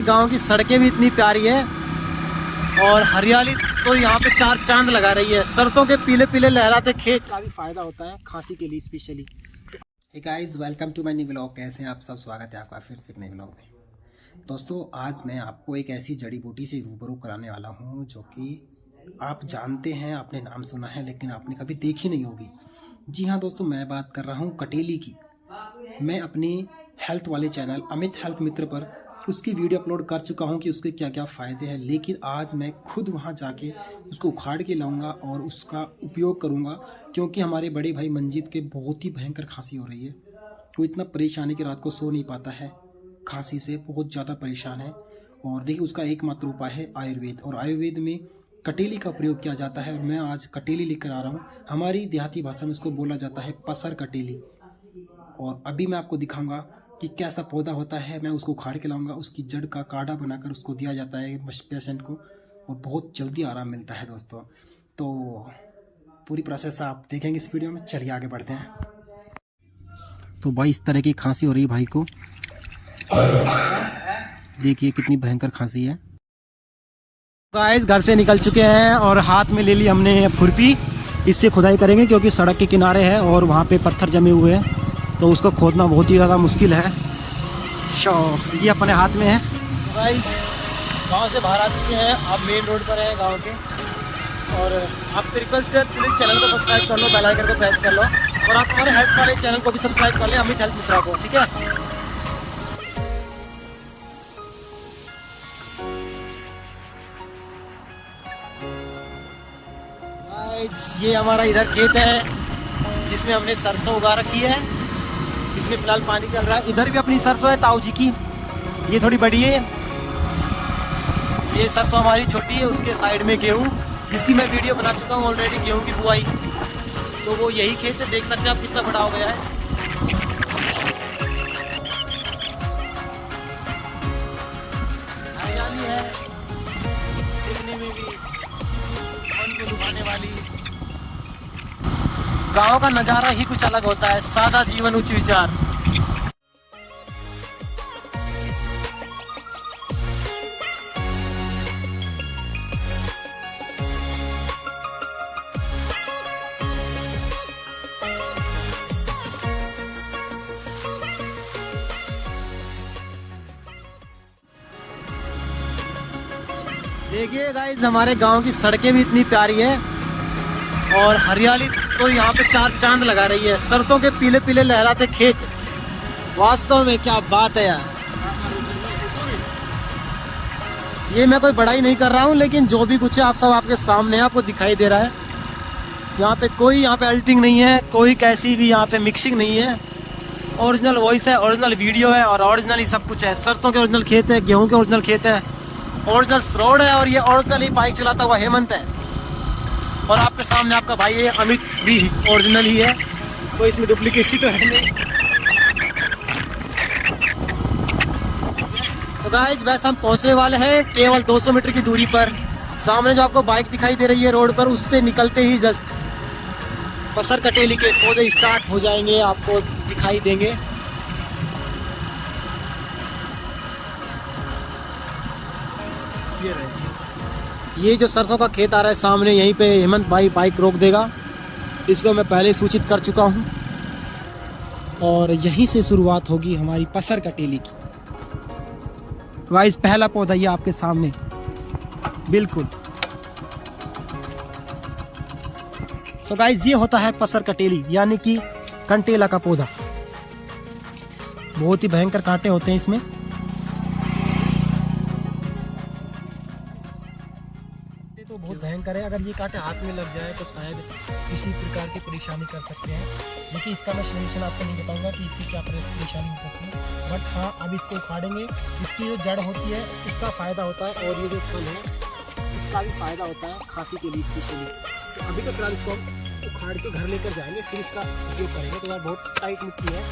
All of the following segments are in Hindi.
गांव की सड़कें भी इतनी प्यारी है और हरियाली तो यहाँ पे चार चांद लगा रही है। सरसों के पीले पीले लहराते खेत का भी फायदा होता है खांसी के लिए specially. Hey guys, welcome to my new vlog. कैसे हैं आप सब? स्वागत है आपका फिर से एक नए व्लॉग में। दोस्तों, आज मैं आपको एक ऐसी जड़ी बूटी से रूबरू कराने वाला हूँ जो कि आप जानते हैं, आपने नाम सुना है, लेकिन आपने कभी देखी नहीं होगी। जी हाँ दोस्तों, मैं बात कर रहा हूँ कटेली की। मैं अपनी हेल्थ वाले चैनल अमित हेल्थ मित्र पर उसकी वीडियो अपलोड कर चुका हूं कि उसके क्या क्या फ़ायदे हैं, लेकिन आज मैं खुद वहां जाके उसको उखाड़ के लाऊंगा और उसका उपयोग करूंगा, क्योंकि हमारे बड़े भाई मंजीत के बहुत ही भयंकर खांसी हो रही है। वो इतना परेशान है कि रात को सो नहीं पाता है, खांसी से बहुत ज़्यादा परेशान है। और देखिए, उसका एकमात्र उपाय है आयुर्वेद, और आयुर्वेद में कटेली का प्रयोग किया जाता है। और मैं आज कटेली लेकर आ रहा हूँ। हमारी देहाती भाषा में उसको बोला जाता है पसर कटेली। और अभी मैं आपको दिखाऊंगा कि कैसा पौधा होता है। मैं उसको उखाड़ के लाऊंगा, उसकी जड़ का काढ़ा बनाकर उसको दिया जाता है पेशेंट को, और बहुत जल्दी आराम मिलता है दोस्तों। तो पूरी प्रोसेस आप देखेंगे इस वीडियो में। चलिए आगे बढ़ते हैं। तो भाई, इस तरह की खांसी हो रही है भाई को। देखिए कितनी भयंकर खांसी है। गाइस, घर से निकल चुके हैं और हाथ में ले ली हमने खुरपी। इससे खुदाई करेंगे क्योंकि सड़क के किनारे है और वहाँ पे पत्थर जमे हुए हैं, तो उसको खोदना बहुत ही ज़्यादा मुश्किल है। ये अपने हाथ में है। गाइस, गांव से बाहर आ चुके हैं, आप मेन रोड पर हैं गांव के। और आपसे रिक्वेस्ट है, प्लीज़ चैनल को सब्सक्राइब कर लो, बेल आइकन को प्रेस कर लो, और आप हमारे हेल्थ वाले चैनल को भी सब्सक्राइब कर लें, अमित हेल्थ मित्रा को, ठीक है। गाइस, ये हमारा इधर खेत है जिसमें हमने सरसों उगा रखी है। इसमें फिलहाल पानी चल रहा है। इधर भी अपनी सरसों है ताऊ जी की, ये थोड़ी बड़ी है। ये सरसों हमारी छोटी है। उसके साइड में गेहूँ, जिसकी मैं वीडियो बना चुका हूँ ऑलरेडी, गेहूँ की बुआई। तो वो यही खेत से देख सकते हैं आप कितना बड़ा हो गया है। हरियाली है, देखने में भी मन को लुभाने वाली। गांव का नज़ारा ही कुछ अलग होता है। सादा जीवन, उच्च विचार। देखिए गाइस, हमारे गांव की सड़कें भी इतनी प्यारी है और हरियाली तो यहाँ पे चार चांद लगा रही है। सरसों के पीले पीले लहराते खेत, वास्तव में क्या बात है यार। ये मैं कोई बड़ाई नहीं कर रहा हूँ, लेकिन जो भी कुछ है आप सब आपके सामने है, आपको दिखाई दे रहा है। यहाँ पे कोई एडिटिंग नहीं है, कोई कैसी भी यहाँ पे मिक्सिंग नहीं है। ओरिजिनल वॉइस है, ओरिजिनल वीडियो है और ओरिजिनल ही सब कुछ है। सरसों के ओरिजिनल खेत है, गेहूँ के ओरिजिनल खेत है, ओरिजिनल रोड है, और ये ओरिजिनल ही बाइक चलाता हुआ हेमंत है। और आपके सामने आपका भाई है अमित, भी ओरिजिनल ही है, कोई इसमें डुप्लीकेसी तो है नहीं। तो गाइस, वैसे हम पहुंचने वाले हैं केवल 200 मीटर की दूरी पर। सामने जो आपको बाइक दिखाई दे रही है रोड पर, उससे निकलते ही जस्ट पसर कटेली के पौधे स्टार्ट हो जाएंगे, आपको दिखाई देंगे। ये जो सरसों का खेत आ रहा है सामने, यहीं पे हेमंत भाई बाइक रोक देगा। इसको मैं पहले सूचित कर चुका हूँ, और यहीं से शुरुआत होगी हमारी पसर कटेली की। गाइस, पहला पौधा ये आपके सामने, बिल्कुल। तो गाइस, ये होता है पसर कटेली, यानी कि कंटेला का पौधा। बहुत ही भयंकर कांटे होते हैं इसमें। तो बहुत भयंकर है। अगर ये कांटे हाथ में लग जाए तो शायद किसी प्रकार की परेशानी कर सकते हैं। लेकिन इसका मैं सोल्यूशन आपको नहीं बताऊंगा कि इससे क्या परेशानी हो सकती है, बट हाँ, अब इसको उखाड़ेंगे। इसकी जो जड़ होती है उसका फ़ायदा होता है, और ये जो फल है उसका भी फ़ायदा होता है खांसी के लिए स्पेशली। तो अभी तो फिलहाल इसको हम उखाड़ के घर लेकर जाएंगे, फिर इसका उपयोग करेंगे। तो यार बहुत टाइट मिट्टी है।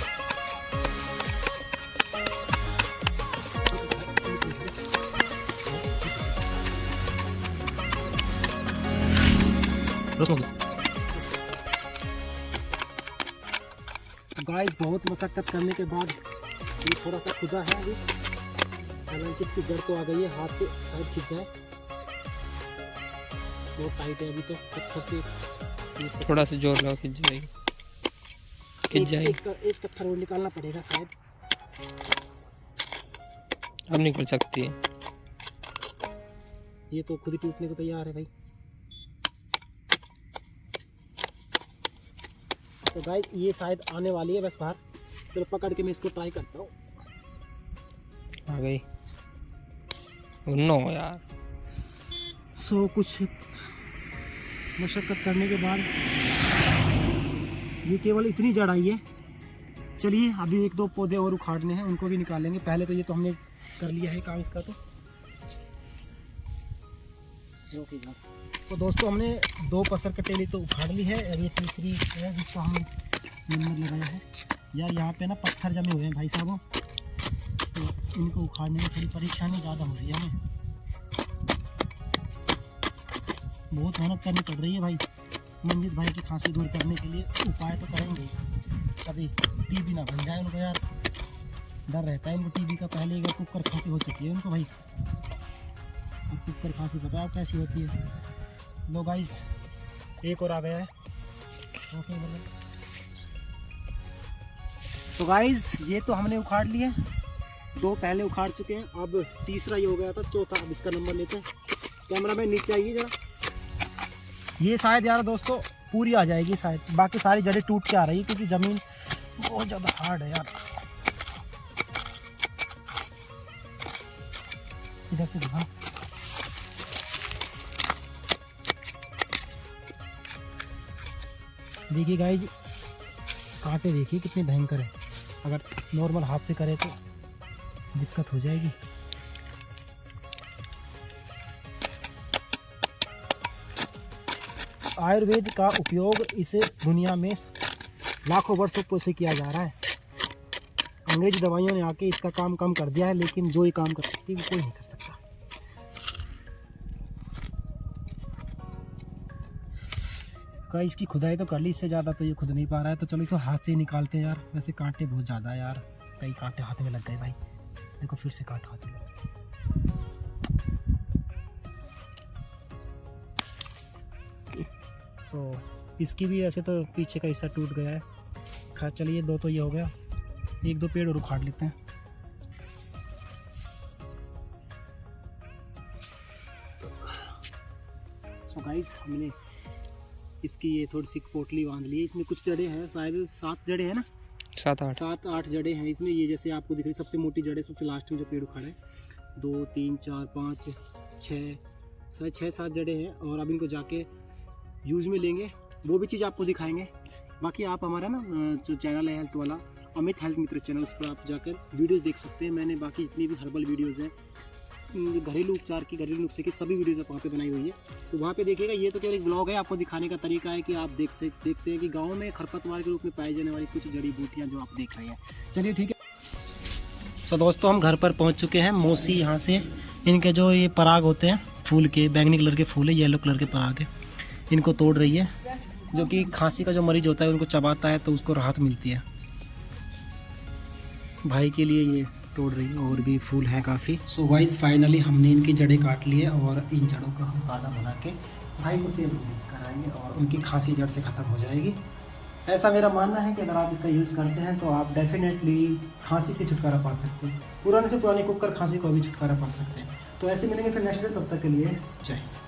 गाइस, बहुत मशक्कत करने के बाद ये थोड़ा सा खुदा है अभी, हालांकि इसकी जड़ तो आ गई है, हाथ से शायद खिंच जाए, बहुत टाइट है अभी तो। पत्थर से थोड़ा सा जोर लगाओ, खिंच जाएगी, खिंच जाएगी। एक पत्थर और निकालना पड़ेगा शायद, अब निकल सकती है। ये तो खुद ही टूटने को तैयार है भाई। तो गाइस ये शायद आने वाली है बस बाहर। चलो पकड़ के मैं इसको ट्राई करता हूँ। आ गई। नो यार, सो कुछ मशक्कत करने के बाद ये केवल इतनी जड़ आई है। चलिए अभी एक दो पौधे और उखाड़ने हैं, उनको भी निकालेंगे। पहले तो ये तो हमने कर लिया है काम इसका। तो दोस्तों हमने 2 पसर कटेली तो उखाड़ ली है, और ये तीसरी है जिसको हमने नंबर लगाया है। यार यहाँ पे ना पत्थर जमे हुए हैं भाई साहबों, तो इनको उखाड़ने में थोड़ी परेशानी ज़्यादा हो रही है हमें, बहुत मेहनत करनी पड़ रही है भाई। मंजित भाई की खांसी दूर करने के लिए उपाय तो करेंगे, कभी टीबी ना बन जाए उनको। यार डर रहता है इनको टीबी का, पहले एक बार कुकर खांसी हो चुकी है उनको भाई। कुकर खांसी बताओ कैसी होती है। लो गाइस एक और आ गया है। तो गाइस ये तो हमने उखाड़ लिए, 2 पहले उखाड़ चुके हैं, अब तीसरा ये हो गया था, चौथा अब इसका नंबर लेते हैं। कैमरा मैन नीचे आइए जरा। ये शायद यार दोस्तों पूरी आ जाएगी शायद, बाकी सारी जड़ें टूट के आ रही है क्योंकि ज़मीन बहुत ज़्यादा हार्ड है यार। इधर से दिखा। देखिए गाइस कांटे देखिए कितने भयंकर है, अगर नॉर्मल हाथ से करे तो दिक्कत हो जाएगी। आयुर्वेद का उपयोग इसे दुनिया में लाखों वर्षों से किया जा रहा है। अंग्रेजी दवाइयों ने आके इसका काम कम कर दिया है, लेकिन जो ये काम कर सकती है वो कोई नहीं कर सकता। का इसकी खुदाई तो कर ली, इससे ज़्यादा तो ये खुद नहीं पा रहा है। तो चलो इसको हाथ से ही निकालते हैं यार। वैसे कांटे बहुत ज़्यादा है यार, कई कांटे हाथ में लग गए भाई। देखो फिर से कांटा हाथ में। इसकी भी ऐसे तो पीछे का हिस्सा टूट गया है। खैर चलिए 2 तो ये हो गया, 1-2 पेड़ और उखाड़ लेते हैं। सो गाइस हमने इसकी ये थोड़ी सी पोटली बांध ली है। इसमें कुछ जड़ें हैं, शायद 7 जड़ें हैं ना, 7-8 जड़ें हैं इसमें। ये जैसे आपको दिख रही सबसे मोटी जड़ें, सबसे लास्ट में जो पेड़ उखाड़ा है, 2 3 4 5 6 शायद 6-7 जड़ें हैं। और अब इनको जाके यूज़ में लेंगे, वो भी चीज़ आपको दिखाएंगे। बाकी आप हमारा ना जो चैनल है हेल्थ वाला, अमित हेल्थ मित्र चैनल, उस पर आप जाकर वीडियोस देख सकते हैं। मैंने बाकी जितनी भी हर्बल वीडियोस हैं, घरेलू उपचार की, घरेलू नुस्खे की सभी वीडियोस आप वहाँ पे बनाई हुई है, तो वहाँ पे देखिएगा। ये तो केवल एक ब्लॉग है, आपको दिखाने का तरीका है कि आप देखते हैं कि गाँव में खरपतवार के रूप में पाई जाने वाली कुछ जड़ी बूटियाँ जो आप देख रहे हैं। चलिए ठीक है। तो दोस्तों हम घर पर पहुँच चुके हैं। मौसी यहाँ से इनके जो ये पराग होते हैं फूल के, बैंगनी कलर के फूल है, येलो कलर के पराग है, इनको तोड़ रही है। जो कि खांसी का जो मरीज होता है उनको चबाता है तो उसको राहत मिलती है। भाई के लिए ये तोड़ रही है, और भी फूल है काफ़ी। सो गाइस फाइनली हमने इनकी जड़ें काट ली है, और इन जड़ों का हम काढ़ा बना के भाई को सेव कराएंगे और उनकी खांसी जड़ से ख़त्म हो जाएगी। ऐसा मेरा मानना है कि अगर आप इसका यूज़ करते हैं तो आप डेफिनेटली खांसी से छुटकारा पा सकते हैं। पुराने से पुरानी कुकर खांसी को भी छुटकारा पा सकते हैं। तो ऐसे मिलेंगे फिर नेक्स्ट डे, तब तक के लिए जय हिंद।